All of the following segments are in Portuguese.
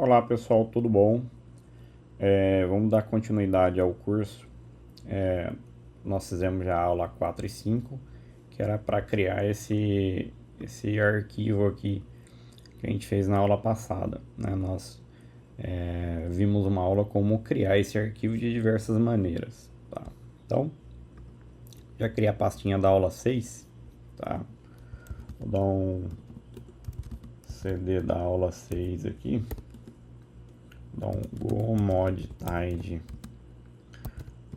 Olá pessoal, tudo bom? Vamos dar continuidade ao curso. Nós fizemos já a aula 4 e 5, que era para criar esse arquivo aqui que a gente fez na aula passada, né? Nós vimos uma aula como criar esse arquivo de diversas maneiras, tá? Então, já criei a pastinha da aula 6, tá? Vou dar um CD da aula 6 aqui. Dá um Go Mod Tide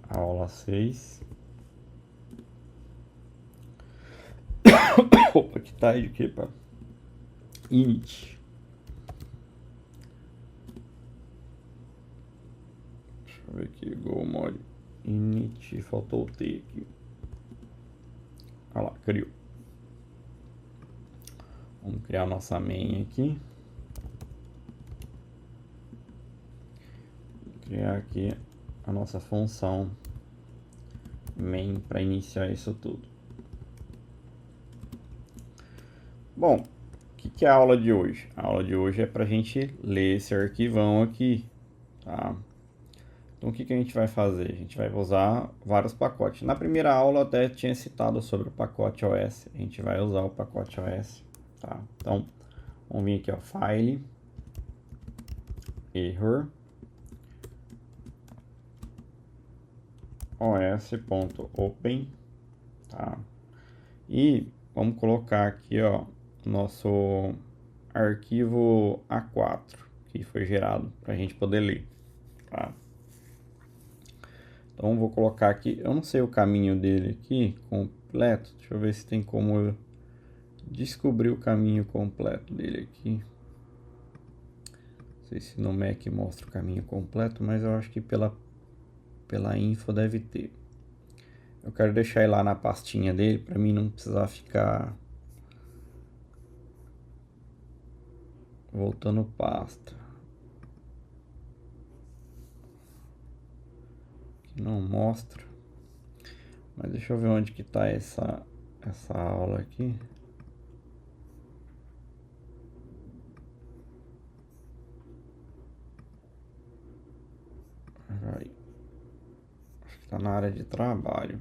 aula 6. Opa, que Tide aqui, pá. Init. Deixa eu ver aqui, Go Mod Init, faltou o T aqui. Olha lá, criou. Vamos criar a nossa main aqui. Criar aqui a nossa função main para iniciar isso tudo. Bom, o que é a aula de hoje? A aula de hoje é para a gente ler esse arquivão aqui, tá? Então o que a gente vai fazer? A gente vai usar vários pacotes. Na primeira aula eu até tinha citado sobre o pacote OS. A gente vai usar o pacote OS, tá? Então vamos vir aqui, ó, File, Error, os.open, tá? E vamos colocar aqui, ó, nosso arquivo A4 que foi gerado para a gente poder ler, tá? Então vou colocar aqui, eu não sei o caminho dele aqui completo, deixa eu ver se tem como eu descobrir o caminho completo dele aqui. Não sei se no Mac mostra o caminho completo, mas eu acho que pela info deve ter. Eu quero deixar ele lá na pastinha dele para mim não precisar ficar voltando pasta. Aqui não mostra. Mas deixa eu ver onde que tá essa aula aqui. Aí. Acho que tá na área de trabalho.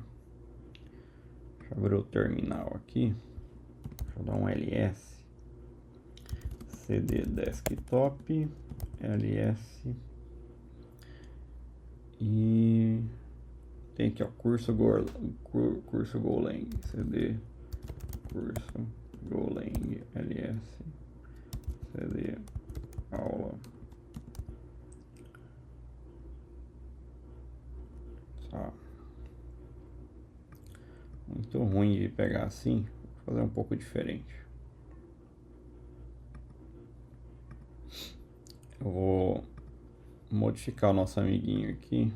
Deixa eu abrir o terminal aqui. Deixa eu dar um ls. CD desktop. ls. E tem aqui, ó, curso Golang, CD, curso Golang, ls, CD, aula. Tá. Muito ruim de pegar assim, vou fazer um pouco diferente. Eu vou modificar o nosso amiguinho aqui.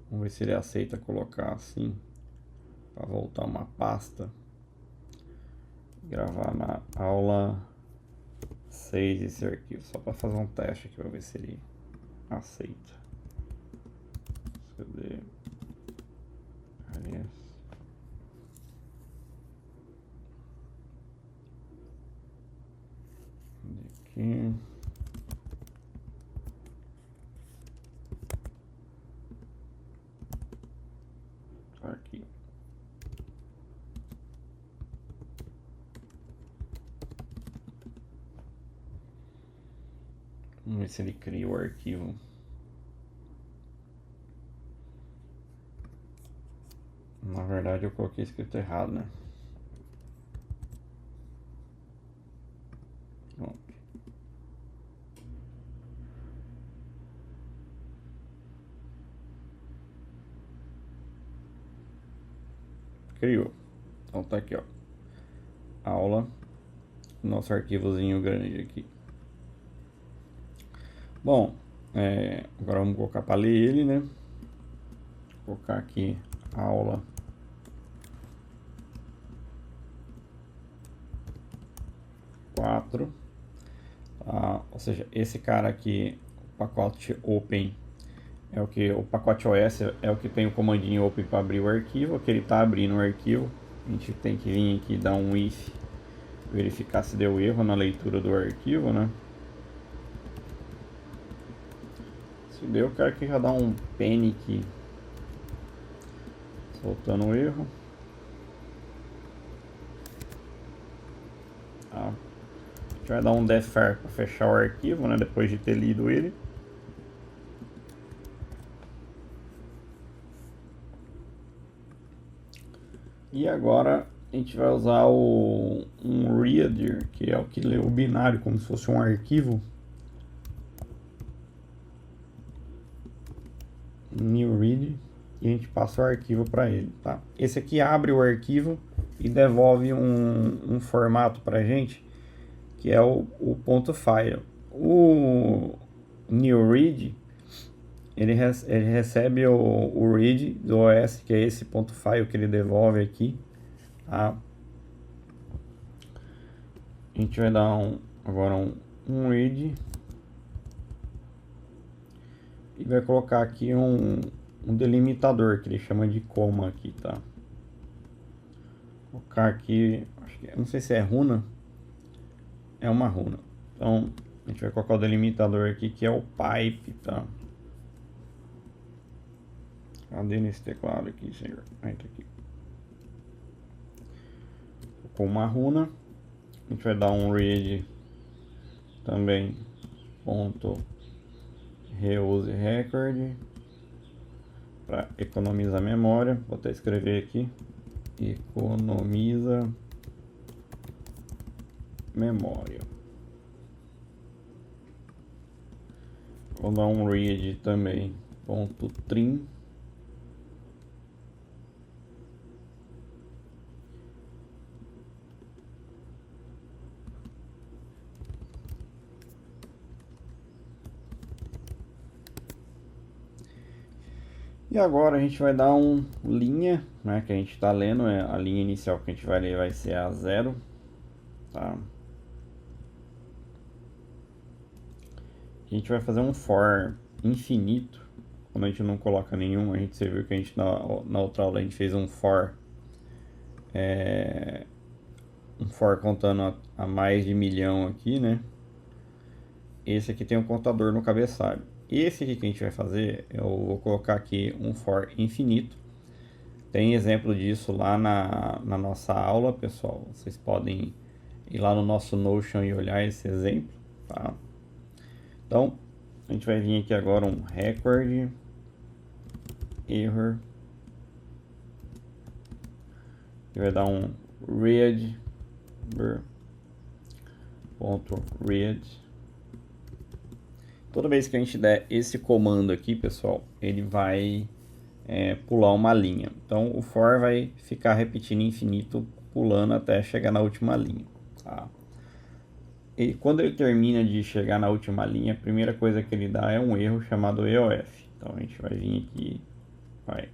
Vamos ver se ele aceita colocar assim, para voltar uma pasta. Gravar na aula 6 esse arquivo, só para fazer um teste aqui para ver se ele aceita. CD, ls. Aqui. Aqui. Vamos ver se ele cria o arquivo. Na verdade eu coloquei escrito errado, né? Pronto. Criou. Então tá aqui, ó. Aula. Nosso arquivozinho grande aqui. Bom, agora vamos colocar para ler ele, né? Vou colocar aqui aula. Ou seja, esse cara aqui, o pacote Open, é o que o pacote OS é o que tem o comandinho Open para abrir o arquivo, que ele está abrindo o arquivo. A gente tem que vir aqui dar um if, verificar se deu erro na leitura do arquivo, né? Se deu, eu quero que já dá um panic soltando o erro. Tá. A gente vai dar um defar para fechar o arquivo, né, depois de ter lido ele. E agora a gente vai usar um reader, que é o que lê o binário como se fosse um arquivo. New read, e a gente passa o arquivo para ele, tá? Esse aqui abre o arquivo e devolve um formato para a gente, que é o ponto .file. O new read, ele recebe o read do OS, que é esse ponto .file que ele devolve aqui, tá? A gente vai dar agora um read e vai colocar aqui um delimitador que ele chama de coma aqui, tá? Vou colocar aqui, acho que, não sei se é runa, é uma runa. Então a gente vai colocar o delimitador aqui que é o pipe, tá? Cadê nesse teclado aqui, senhor? Aí tá aqui. Com uma runa, a gente vai dar um read também ponto reuse record para economizar memória. Vou até escrever aqui: economiza memória. Vou dar um read também ponto trim e agora a gente vai dar um linha, né, que a gente está lendo, a linha inicial que a gente vai ler vai ser a 0, tá? A gente vai fazer um for infinito. Quando a gente não coloca nenhum, a gente viu que a gente na outra aula a gente fez um for contando a mais de 1.000.000 aqui, né? Esse aqui tem um contador no cabeçalho. Esse aqui que a gente vai fazer, eu vou colocar aqui um for infinito. Tem exemplo disso lá na nossa aula, pessoal. Vocês podem ir lá no nosso Notion e olhar esse exemplo, tá? Então, a gente vai vir aqui agora um record error e vai dar um read ponto read. Toda vez que a gente der esse comando aqui, pessoal, ele vai pular uma linha. Então o for vai ficar repetindo infinito, pulando até chegar na última linha, tá? E quando ele termina de chegar na última linha, a primeira coisa que ele dá é um erro chamado EOF. Então a gente vai vir aqui, vai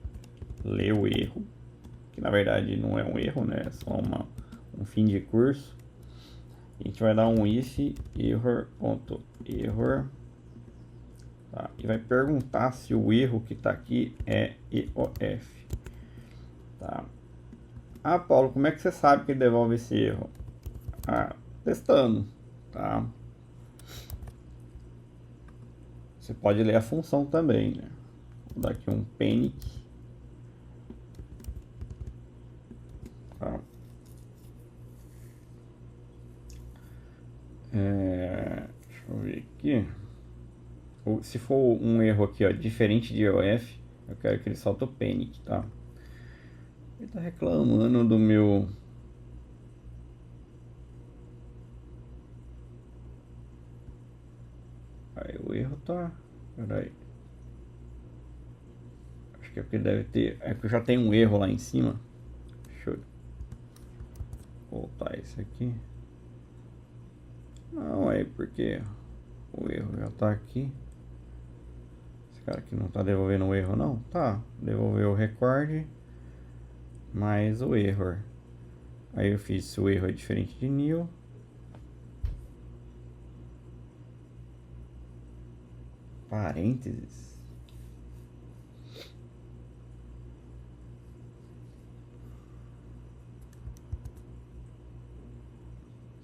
ler o erro, que na verdade não é um erro, né? É só um fim de curso. A gente vai dar um if error.error, tá? E vai perguntar se o erro que está aqui é EOF, tá? Ah, Paulo, como é que você sabe que ele devolve esse erro? Ah, testando, tá? Você pode ler a função também, né? Vou dar aqui um panic, tá? Deixa eu ver aqui. Se for um erro aqui, ó, diferente de EOF, eu quero que ele solte o panic, tá? Ele tá reclamando do meu... Aí o erro tá... Peraí. Acho que é porque deve ter... É que eu já tenho um erro lá em cima. Deixa eu voltar esse aqui. Não, é porque o erro já tá aqui. Esse cara aqui não tá devolvendo o erro, não? Tá, devolveu o record mais o error. Aí eu fiz se o erro é diferente de new. Parênteses.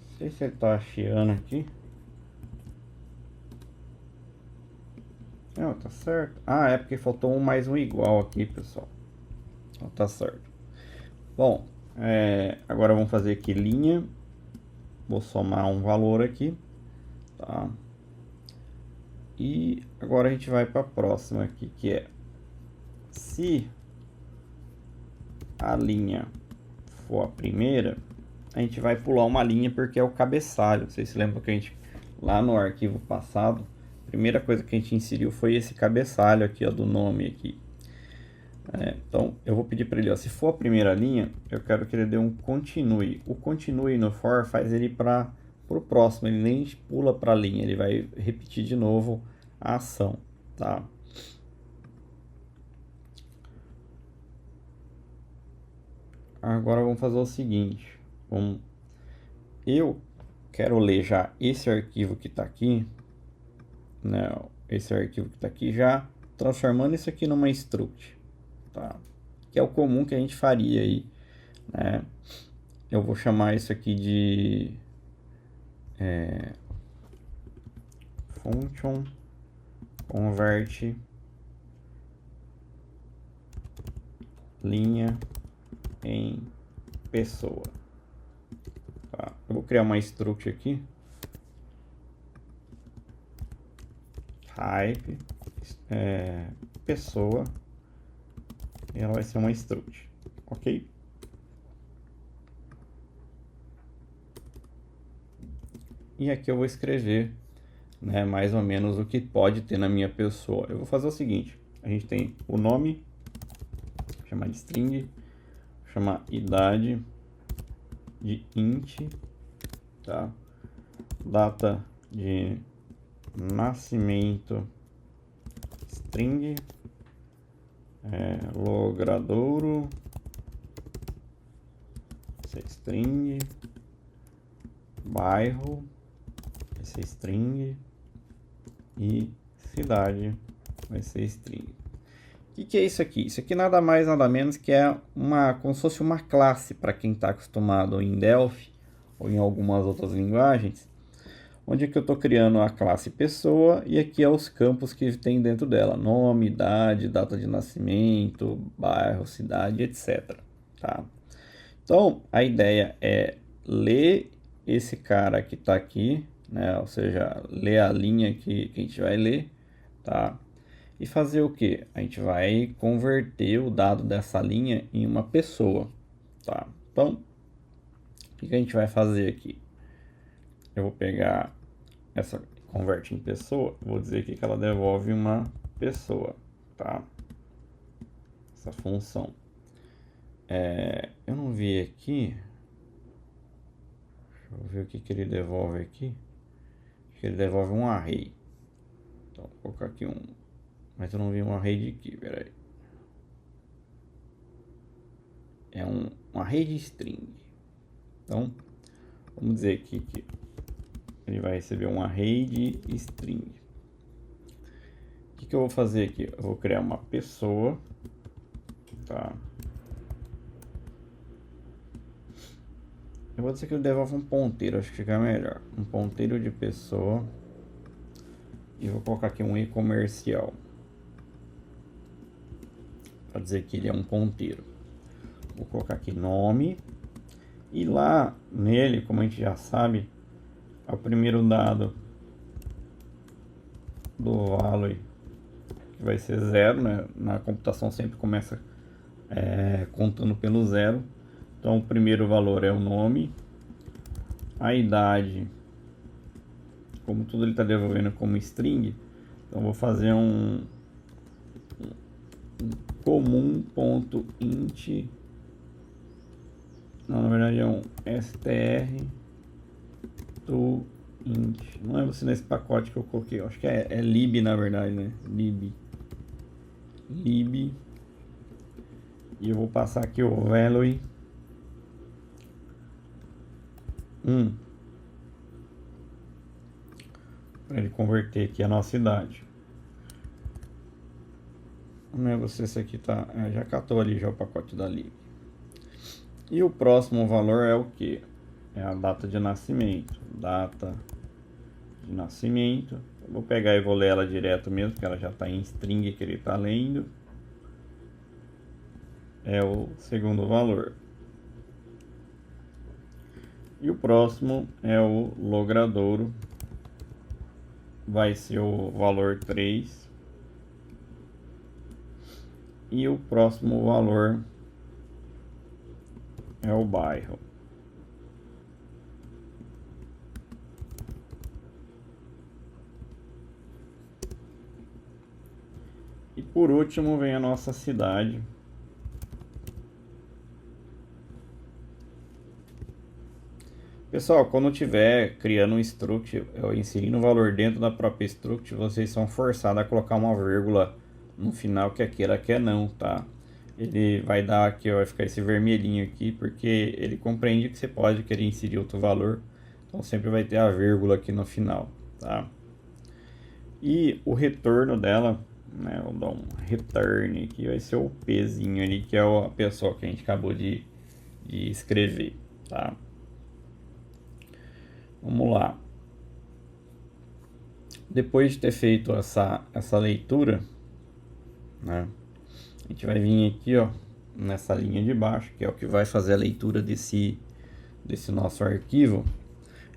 Não sei se ele tá chiando aqui. Não, tá certo. Ah, é porque faltou um mais um igual aqui, pessoal. Então tá certo. Bom, agora vamos fazer aqui linha. Vou somar um valor aqui, tá? E agora a gente vai para a próxima aqui, que é se a linha for a primeira, a gente vai pular uma linha porque é o cabeçalho. Vocês se lembram que a gente, lá no arquivo passado, a primeira coisa que a gente inseriu foi esse cabeçalho aqui, ó, do nome aqui. Então, eu vou pedir para ele, ó, se for a primeira linha, eu quero que ele dê um continue. O continue no for faz ele para o próximo, ele nem pula para a linha, ele vai repetir de novo a ação, tá? Agora vamos fazer o seguinte, eu quero ler já esse arquivo que está aqui, né? Esse arquivo que está aqui já transformando isso aqui numa struct, tá? Que é o comum que a gente faria aí, né? Eu vou chamar isso aqui de function convert linha em pessoa, tá? Eu vou criar uma struct aqui, type pessoa, e ela vai ser uma struct, ok? E aqui eu vou escrever, né, mais ou menos o que pode ter na minha pessoa. Eu vou fazer o seguinte, a gente tem o nome, vou chamar de string, vou chamar idade de int, tá? Data de nascimento string, logradouro, string, bairro, esse string, e cidade vai ser string. O que é isso aqui? Isso aqui nada mais nada menos que é como se fosse uma classe para quem está acostumado em Delphi ou em algumas outras linguagens, onde é que eu estou criando a classe pessoa e aqui é os campos que tem dentro dela, nome, idade, data de nascimento, bairro, cidade, etc. Tá? Então a ideia é ler esse cara que está aqui, né? Ou seja, ler a linha que a gente vai ler, tá? E fazer o que? A gente vai converter o dado dessa linha em uma pessoa, tá? Então, o que a gente vai fazer aqui? Eu vou pegar essa converte em pessoa, vou dizer aqui que ela devolve uma pessoa, tá? Essa função. Eu não vi aqui. Deixa eu ver o que ele devolve aqui. Acho que ele devolve um array. Então, vou colocar aqui mas eu não vi um array de que, peraí. É um array de string. Então, vamos dizer aqui que ele vai receber um array de string. O que eu vou fazer aqui? Eu vou criar uma pessoa, tá? Eu vou dizer que ele devolve um ponteiro, acho que fica melhor. Um ponteiro de pessoa. E vou colocar aqui um e comercial, para dizer que ele é um ponteiro. Vou colocar aqui nome. E lá nele, como a gente já sabe, é o primeiro dado do value, que vai ser 0, né? Na computação sempre começa contando pelo 0. Então o primeiro valor é o nome. A idade, como tudo ele está devolvendo como string, então vou fazer um comum.int. Não, na verdade é um str to int. Não é você nesse pacote que eu coloquei, eu acho que é lib na verdade, né? Lib. E eu vou passar aqui o value 1 para ele converter aqui a nossa idade. Não é você, esse aqui tá, já catou ali já o pacote da lib. E o próximo valor é o que? É a data de nascimento. Data de nascimento. Eu vou pegar e vou ler ela direto mesmo, porque ela já está em string que ele está lendo. É o segundo valor. E o próximo é o logradouro. Vai ser o valor 3. E o próximo valor é o bairro. E por último vem a nossa cidade. Pessoal, quando tiver criando um struct, inserindo um valor dentro da própria struct, vocês são forçados a colocar uma vírgula no final que queira que é não, tá? Ele vai dar aqui, ó, vai ficar esse vermelhinho aqui, porque ele compreende que você pode querer inserir outro valor. Então sempre vai ter a vírgula aqui no final, tá? E o retorno dela, né, vou dar um return aqui, vai ser o Pzinho ali, que é a pessoa que a gente acabou de escrever, tá? Vamos lá. Depois de ter feito essa leitura, né, a gente vai vir aqui, ó, nessa linha de baixo, que é o que vai fazer a leitura desse nosso arquivo.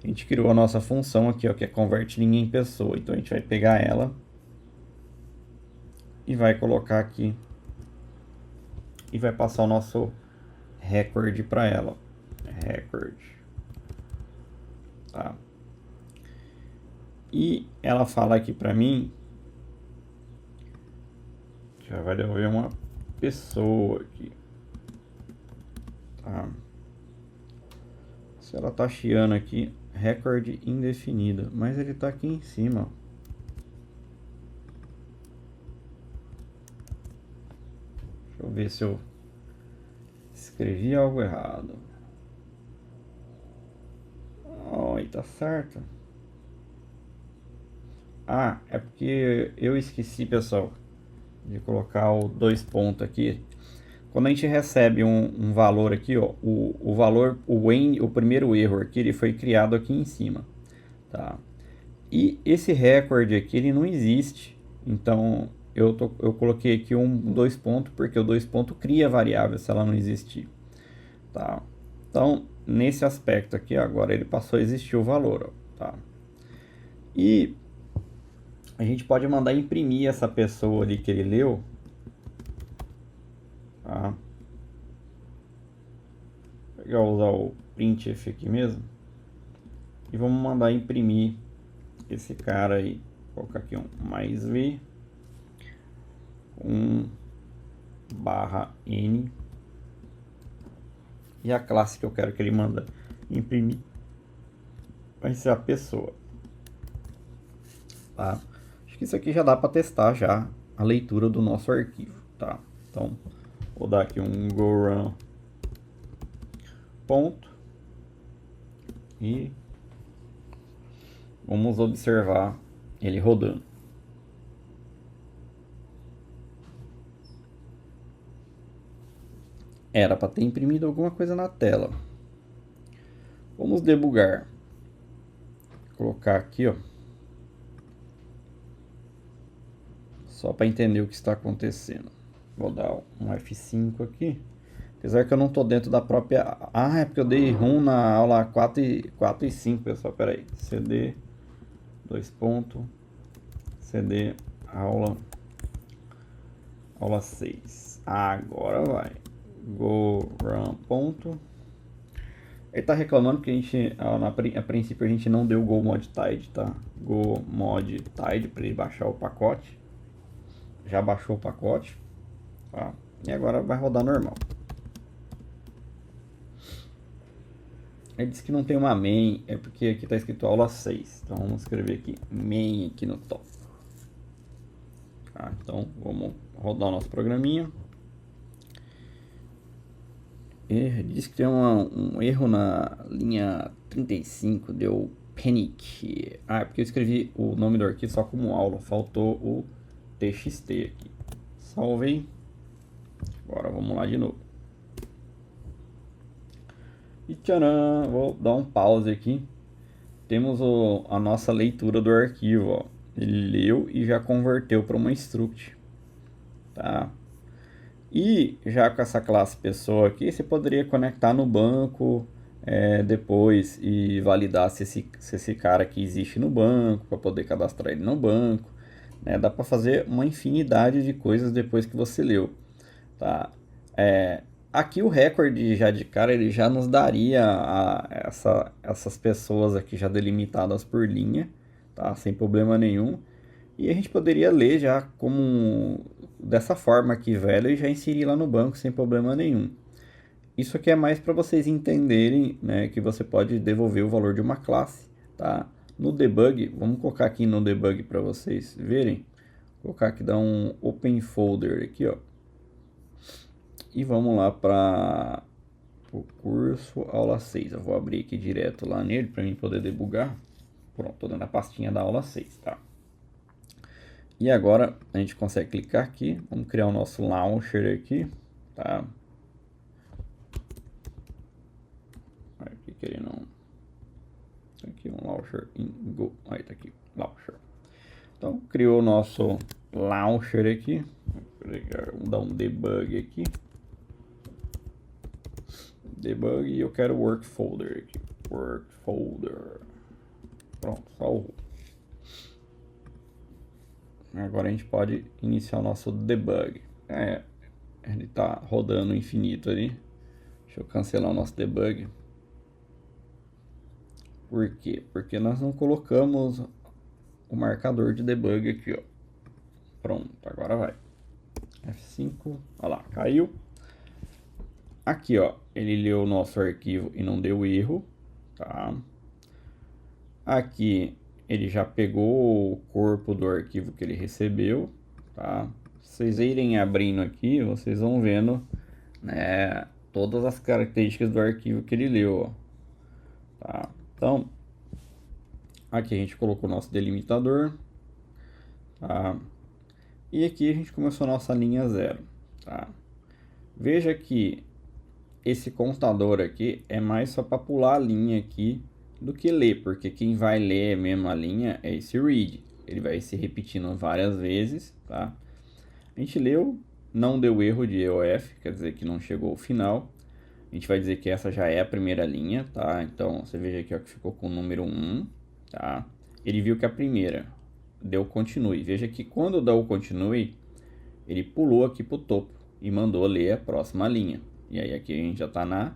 A gente criou a nossa função aqui, ó, que é converte linha em pessoa. Então a gente vai pegar ela e vai colocar aqui e vai passar o nosso record para ela. Record. Tá? E ela fala aqui para mim já vai devolver uma pessoa aqui. Tá? Se ela tá chiando aqui, recorde indefinido, mas ele tá aqui em cima. Deixa eu ver se eu escrevi algo errado. Oi, tá certo. Ah, é porque eu esqueci, pessoal, de colocar o 2 pontos aqui. Quando a gente recebe um valor aqui, ó, o valor, o primeiro erro aqui, ele foi criado aqui em cima, tá? E esse recorde aqui, ele não existe. Então, eu coloquei aqui um 2 pontos, porque o 2 pontos cria a variável se ela não existir, tá? Então, nesse aspecto aqui, agora ele passou a existir o valor, ó, tá? E a gente pode mandar imprimir essa pessoa ali que ele leu, tá? Vou usar o printf aqui mesmo e vamos mandar imprimir esse cara aí. Vou colocar aqui um mais v 1/n e a classe que eu quero que ele manda imprimir vai ser a pessoa, tá? Acho que isso aqui já dá para testar já a leitura do nosso arquivo, tá? Então vou dar aqui um go run ponto e vamos observar ele rodando. Era para ter imprimido alguma coisa na tela. Vamos debugar. Vou colocar aqui, ó, só para entender o que está acontecendo. Vou dar um F5 aqui. Apesar que eu não estou dentro da própria... Ah, é porque eu dei RUM na aula 4 e 5, pessoal. Pera aí. CD, 2 pontos. CD, aula 6. Agora vai. Go run ponto. Ele está reclamando que a gente, a princípio, a gente não deu go mod tide, tá? Go mod tide para ele baixar o pacote. Já baixou o pacote, tá? E agora vai rodar normal. Ele disse que não tem uma main, é porque aqui está escrito aula 6. Então vamos escrever aqui main aqui no top. Tá? Então vamos rodar o nosso programinha. Ele disse que tem um erro na linha 35, deu panic. Ah, é porque eu escrevi o nome do arquivo só como aula, faltou o txt aqui. Salvei. Agora vamos lá de novo. E tcharam, vou dar um pause aqui. temos a nossa leitura do arquivo, ó. Ele leu e já converteu para uma struct, tá? E já com essa classe pessoa aqui, você poderia conectar no banco depois e validar se esse cara aqui existe no banco, para poder cadastrar ele no banco, né? Dá para fazer uma infinidade de coisas depois que você leu, tá? Aqui o recorde já de cara, ele já nos daria essas pessoas aqui já delimitadas por linha, tá? Sem problema nenhum. E a gente poderia ler já como dessa forma aqui, velho, e já inserir lá no banco sem problema nenhum. Isso aqui é mais para vocês entenderem, né, que você pode devolver o valor de uma classe, tá? No debug, vamos colocar aqui no debug para vocês verem. Vou colocar aqui, dar um open folder aqui, ó. E vamos lá para o curso aula 6. Eu vou abrir aqui direto lá nele para mim poder debugar. Pronto, tô dando a pastinha da aula 6, tá? E agora a gente consegue clicar aqui, vamos criar o nosso launcher aqui, tá? Aqui que ele não... Aqui um launcher em Go, aí tá aqui, launcher. Então criou o nosso launcher aqui, vamos dar um debug aqui. Debug e eu quero work folder aqui, work folder. Pronto, salvou. Agora a gente pode iniciar o nosso debug. Ele está rodando infinito ali. Deixa eu cancelar o nosso debug. Por quê? Porque nós não colocamos o marcador de debug aqui, ó. Pronto, agora vai. F5, olha lá, caiu. Aqui, ó, ele leu o nosso arquivo e não deu erro, tá? Aqui ele já pegou o corpo do arquivo que ele recebeu, tá? Se vocês irem abrindo aqui, vocês vão vendo, né, todas as características do arquivo que ele leu, ó, tá? Então, aqui a gente colocou o nosso delimitador, tá? E aqui a gente começou a nossa linha 0, tá? Veja que esse contador aqui é mais só para pular a linha aqui do que ler, porque quem vai ler mesmo a linha é esse read. Ele vai se repetindo várias vezes, tá? A gente leu, não deu erro de EOF, quer dizer que não chegou ao final. A gente vai dizer que essa já é a primeira linha, tá? Então, você veja aqui, ó, que ficou com o número 1, tá? Ele viu que a primeira deu continue. Veja que quando dá o continue, ele pulou aqui para o topo e mandou ler a próxima linha. E aí aqui a gente já está na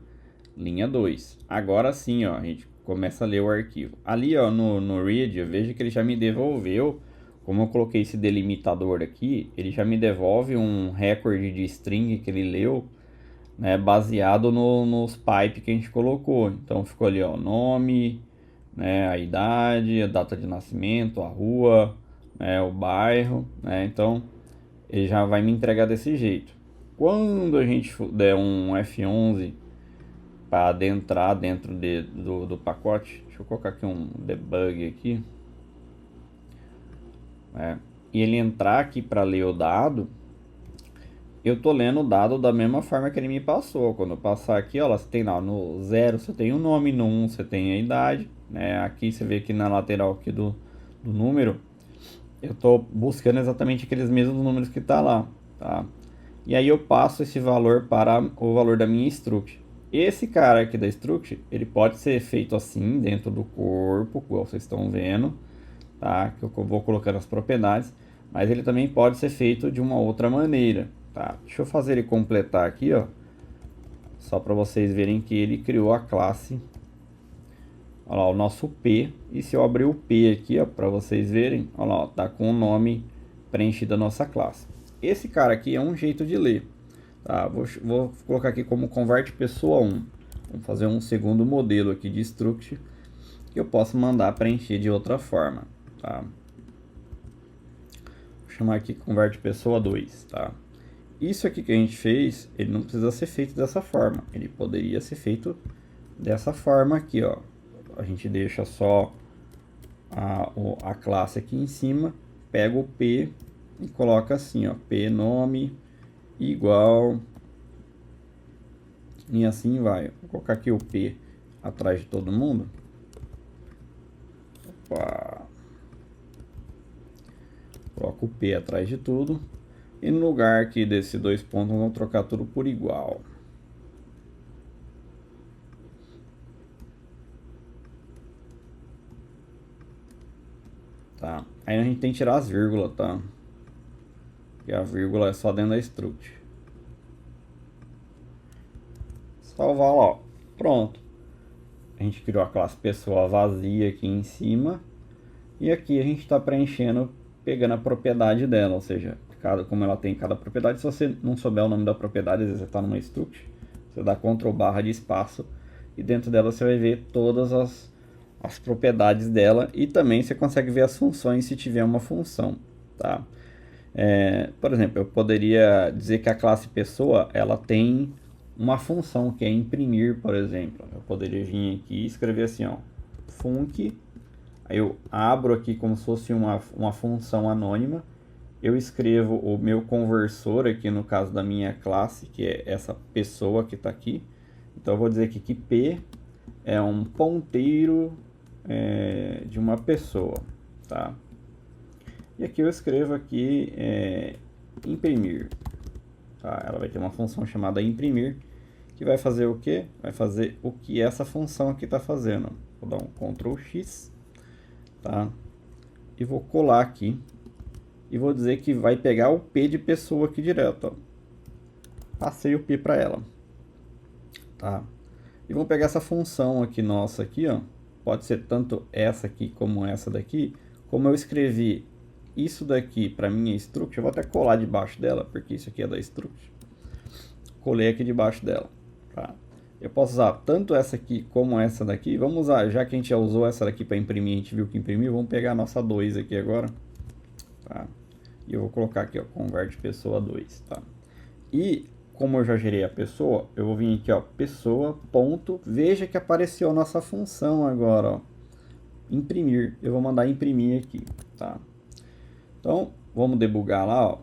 linha 2. Agora sim, ó, a gente começa a ler o arquivo. Ali, ó, no read, veja que ele já me devolveu, como eu coloquei esse delimitador aqui, ele já me devolve um recorde de string que ele leu, né, baseado nos pipe que a gente colocou. Então ficou ali, ó, nome, né, a idade, a data de nascimento, a rua, né, o bairro, né? Então ele já vai me entregar desse jeito. Quando a gente der um F11 para adentrar dentro do pacote, deixa eu colocar aqui um debug aqui, e ele entrar aqui para ler o dado, eu tô lendo o dado da mesma forma que ele me passou. Quando eu passar aqui, ó, você tem lá no 0 você tem o nome, no 1 você tem a idade, né? Aqui você vê que na lateral aqui do número, eu tô buscando exatamente aqueles mesmos números que tá lá, tá? E aí eu passo esse valor para o valor da minha struct. Esse cara aqui da struct, ele pode ser feito assim dentro do corpo, igual vocês estão vendo, tá? Que eu vou colocando as propriedades, mas ele também pode ser feito de uma outra maneira, tá? Deixa eu fazer ele completar aqui, ó, só para vocês verem que ele criou a classe. Olha lá, o nosso P, e se eu abrir o P aqui, ó, para vocês verem, olha lá, ó, tá com o nome preenchido da nossa classe. Esse cara aqui é um jeito de ler, tá? Vou colocar aqui como convert pessoa 1. Vamos fazer um segundo modelo aqui de struct que eu posso mandar preencher de outra forma, tá? Vou chamar aqui convert pessoa 2, tá? Isso aqui que a gente fez, ele não precisa ser feito dessa forma, ele poderia ser feito dessa forma aqui, ó. A gente deixa só a classe aqui em cima, pega o P e coloca assim, ó, P nome igual, e assim vai. Vou colocar aqui o P atrás de todo mundo. Opa. Coloco o P atrás de tudo. E no lugar aqui desse dois pontos, vamos trocar tudo por igual. Tá? Aí a gente tem que tirar as vírgulas, tá? E a vírgula é só dentro da struct. Salvar lá, ó. Pronto. A gente criou a classe pessoa vazia aqui em cima. E aqui a gente está preenchendo, pegando a propriedade dela. Ou seja, como ela tem cada propriedade, se você não souber o nome da propriedade, às vezes você está numa struct, você dá Ctrl+ de espaço. E dentro dela você vai ver todas as propriedades dela. E também você consegue ver as funções se tiver uma função, tá? Por exemplo, eu poderia dizer que a classe pessoa ela tem uma função que é imprimir, por exemplo. Eu poderia vir aqui e escrever assim, ó, func. Aí eu abro aqui como se fosse uma função anônima. Eu escrevo o meu conversor aqui no caso da minha classe, que é essa pessoa que está aqui. Então eu vou dizer aqui que P é um ponteiro de uma pessoa, tá? E aqui eu escrevo aqui imprimir. Tá? Ela vai ter uma função chamada imprimir, que vai fazer o quê? Vai fazer o que essa função aqui está fazendo. Vou dar um Ctrl X, tá? E vou colar aqui. E vou dizer que vai pegar o P de pessoa aqui direto, ó. Passei o P para ela. Tá? E vamos pegar essa função aqui nossa aqui, ó. Pode ser tanto essa aqui como essa daqui. Como eu escrevi isso daqui para minha struct, eu vou até colar debaixo dela, porque isso aqui é da struct. Colei aqui debaixo dela, tá? Eu posso usar tanto essa aqui como essa daqui. Vamos usar, já que a gente já usou essa daqui para imprimir, a gente viu que imprimiu, vamos pegar a nossa 2 aqui agora, tá? E eu vou colocar aqui, ó, converte pessoa 2, tá? E como eu já gerei a pessoa, eu vou vir aqui, ó, pessoa, ponto, veja que apareceu a nossa função agora, ó, imprimir. Eu vou mandar imprimir aqui, tá? Então, vamos debugar lá, ó.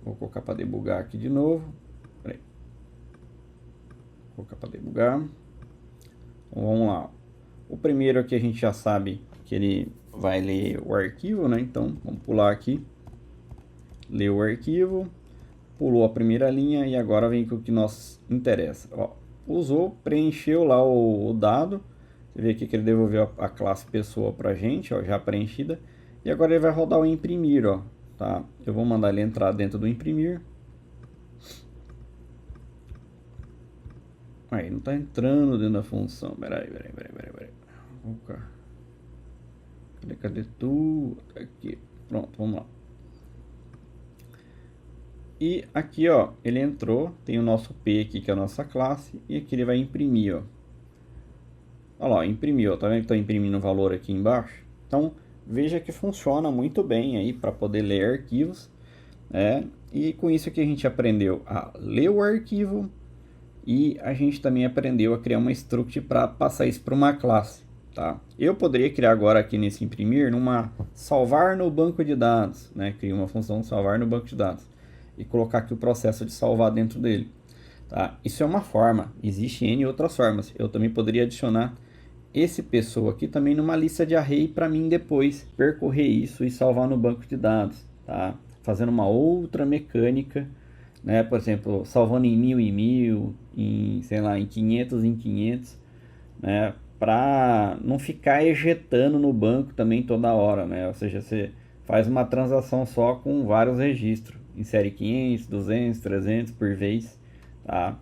Vou colocar para debugar aqui de novo. Peraí. Vou colocar para debugar. Então, vamos lá. O primeiro aqui a gente já sabe que ele vai ler o arquivo, né? Então, vamos pular aqui. Ler o arquivo. Pulou a primeira linha e agora vem com o que nos interessa. Ó, usou, preencheu lá o dado. Você vê aqui que ele devolveu a classe pessoa para a gente, ó, já preenchida. E agora ele vai rodar o imprimir, ó, tá? Eu vou mandar ele entrar dentro do imprimir. Aí, não está entrando dentro da função. Peraí. Cadê tu? Aqui. Pronto, vamos lá. E aqui, ó, ele entrou, tem o nosso P aqui, que é a nossa classe, e aqui ele vai imprimir, ó. Olha lá, imprimiu, ó, tá vendo que está imprimindo o valor aqui embaixo? Então, veja que funciona muito bem aí para poder ler arquivos, né? E com isso aqui a gente aprendeu a ler o arquivo e a gente também aprendeu a criar uma struct para passar isso para uma classe, tá? Eu poderia criar agora aqui nesse imprimir, numa salvar no banco de dados, né? Cria uma função salvar no banco de dados e colocar aqui o processo de salvar dentro dele, tá? Isso é uma forma, existe N outras formas. Eu também poderia adicionar esse pessoa aqui também numa lista de array para mim depois percorrer isso e salvar no banco de dados, tá? Fazendo uma outra mecânica, né? Por exemplo, salvando em 1000 em 1000, em, sei lá, em 500 em 500, né? Para não ficar ejetando no banco também toda hora, né? Ou seja, você faz uma transação só com vários registros, insere 500, 200, 300 por vez, tá?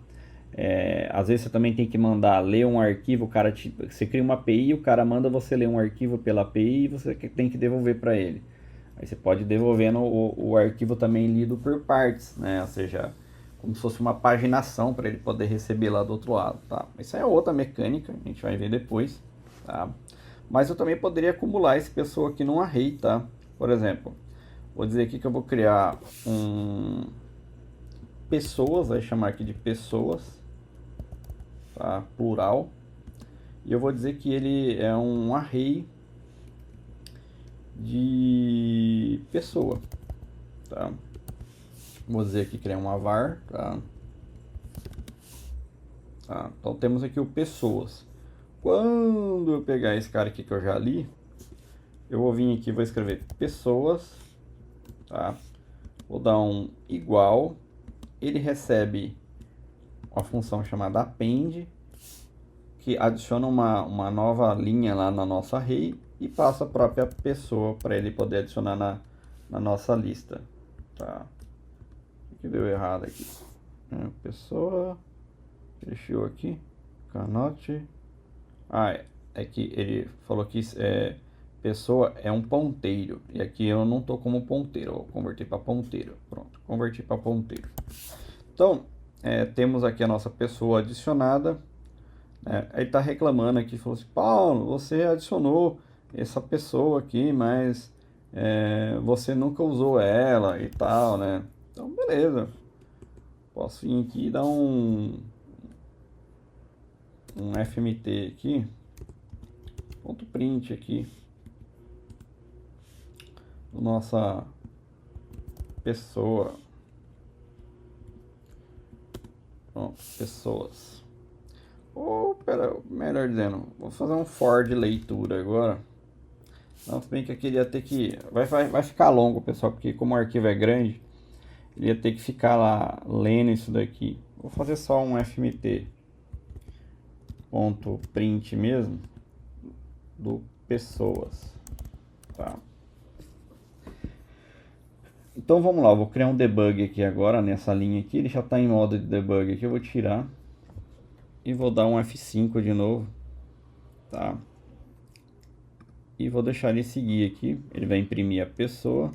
Às vezes você também tem que mandar ler um arquivo, o cara você cria uma API, o cara manda você ler um arquivo pela API e você tem que devolver para ele. Aí você pode devolver o arquivo também lido por partes, né? Ou seja, como se fosse uma paginação para ele poder receber lá do outro lado, tá? Isso é outra mecânica, a gente vai ver depois, tá? Mas eu também poderia acumular esse pessoa aqui num array, tá? Por exemplo, vou dizer aqui que eu vou criar pessoas, vai chamar aqui de pessoas, tá? Plural. E eu vou dizer que ele é um array de pessoa, tá? Vou dizer aqui que ele é um var, tá? Então temos aqui o pessoas. Quando eu pegar esse cara aqui que eu já li, eu vou vir aqui, vou escrever pessoas, tá? Vou dar um igual, ele recebe uma função chamada append, que adiciona uma nova linha lá na nossa array e passa a própria pessoa para ele poder adicionar na nossa lista, tá? O que deu errado aqui? Pessoa, fechou aqui, cannot. É que ele falou que pessoa é um ponteiro, e aqui eu não tô como ponteiro, vou converter para ponteiro. Pronto, converti para ponteiro. Então, temos aqui a nossa pessoa adicionada. Aí tá reclamando aqui, falou assim: Paulo, você adicionou essa pessoa aqui, mas você nunca usou ela e tal, né? Então, beleza. Posso vir aqui e dar um FMT aqui, ponto print aqui, nossa pessoa. Pronto, pessoas. Melhor dizendo, vou fazer um for de leitura agora. Não, se bem que aqui ele ia ter que... Vai ficar longo, pessoal, porque como o arquivo é grande, ele ia ter que ficar lá lendo isso daqui. Vou fazer só um FMT ponto print mesmo do pessoas, tá? Então vamos lá, eu vou criar um debug aqui agora nessa linha aqui. Ele já está em modo de debug aqui, eu vou tirar e vou dar um F5 de novo, tá? E vou deixar ele seguir aqui. Ele vai imprimir a pessoa.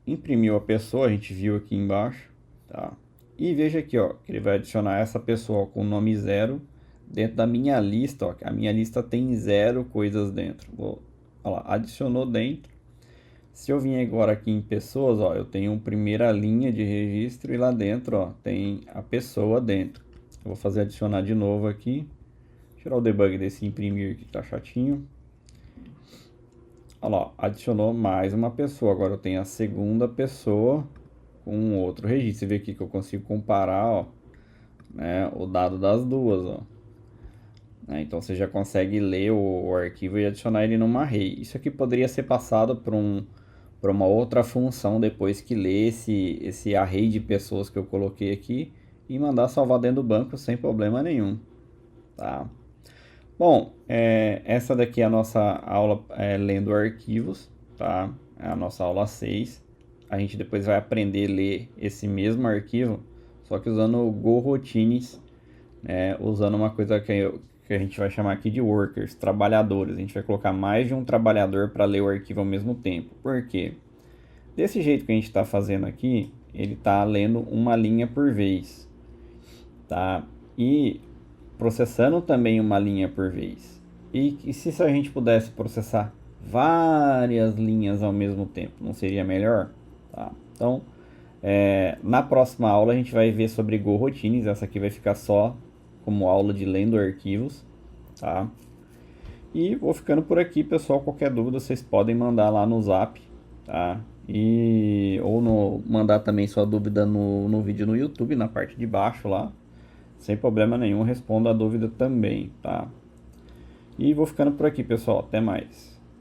Imprimiu a pessoa, a gente viu aqui embaixo, tá? E veja aqui, ó, que ele vai adicionar essa pessoa com o nome 0 dentro da minha lista, ó. A minha lista tem 0 coisas dentro. Olha lá, adicionou dentro. Se eu vim agora aqui em pessoas, ó, eu tenho uma primeira linha de registro e lá dentro, ó, tem a pessoa dentro. Eu vou fazer adicionar de novo aqui. Tirar o debug desse imprimir que tá chatinho. Olha lá, adicionou mais uma pessoa. Agora eu tenho a segunda pessoa com um outro registro. Você vê aqui que eu consigo comparar, ó, né, o dado das duas, ó. Então você já consegue ler o arquivo e adicionar ele numa array. Isso aqui poderia ser passado para uma outra função depois que lê esse array de pessoas que eu coloquei aqui e mandar salvar dentro do banco sem problema nenhum, tá? Bom, essa daqui é a nossa aula lendo arquivos, tá? É a nossa aula 6. A gente depois vai aprender a ler esse mesmo arquivo, só que usando o GoRoutines, usando uma coisa que a gente vai chamar aqui de workers, trabalhadores. A gente vai colocar mais de um trabalhador para ler o arquivo ao mesmo tempo. Por quê? Desse jeito que a gente está fazendo aqui, ele está lendo uma linha por vez, tá? E processando também uma linha por vez. E se a gente pudesse processar várias linhas ao mesmo tempo, não seria melhor? Tá? Então, na próxima aula a gente vai ver sobre GoRoutines. Essa aqui vai ficar só como aula de lendo arquivos, tá? E vou ficando por aqui, pessoal. Qualquer dúvida vocês podem mandar lá no Zap, tá? Ou mandar também sua dúvida no vídeo no YouTube, na parte de baixo lá. Sem problema nenhum, respondo a dúvida também, tá? E vou ficando por aqui, pessoal. Até mais.